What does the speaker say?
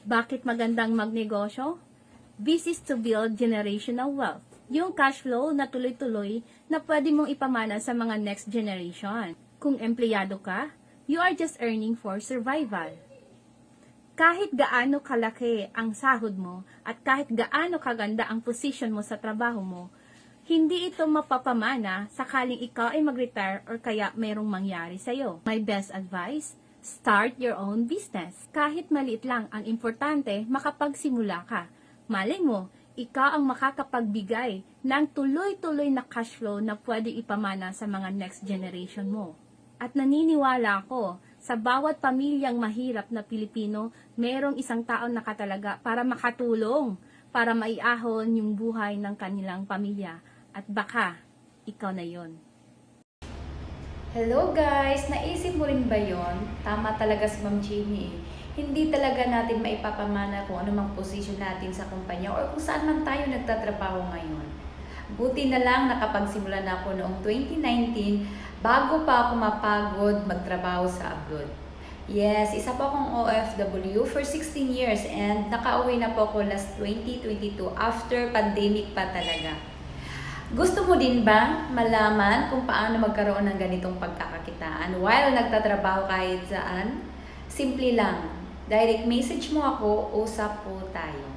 Bakit magandang magnegosyo? This is to build generational wealth. Yung cash flow na tuloy-tuloy na pwede mong ipamana sa mga next generation. Kung empleyado ka, you are just earning for survival. Kahit gaano kalaki ang sahod mo at kahit gaano kaganda ang position mo sa trabaho mo, hindi ito mapapamana sakaling ikaw ay mag-retire or kaya mayroong mangyari sa'yo. My best advice, start your own business. Kahit maliit lang, ang importante, makapagsimula ka. Malay mo, ikaw ang makakapagbigay ng tuloy-tuloy na cash flow na pwede ipamana sa mga next generation mo. At naniniwala ako, sa bawat pamilyang mahirap na Pilipino, merong isang taong nakatalaga para makatulong, para maiahon yung buhay ng kanilang pamilya. At baka, ikaw na yon. Hello guys! Naisip mo rin ba yon? Tama talaga si Ma'am Jamie. Hindi talaga natin maipapamana kung anumang posisyon natin sa kumpanya or kung saan man tayo nagtatrabaho ngayon. Buti na lang nakapagsimula na ako noong 2019 bago pa ako mapagod magtrabaho sa abroad. Yes, isa po akong OFW for 16 years and nakauwi na po ako last 2022 after pandemic pa talaga. Gusto mo din ba malaman kung paano magkaroon ng ganitong pagkakakitaan while nagtatrabaho kahit saan? Simple lang. Direct message mo ako, usap po tayo.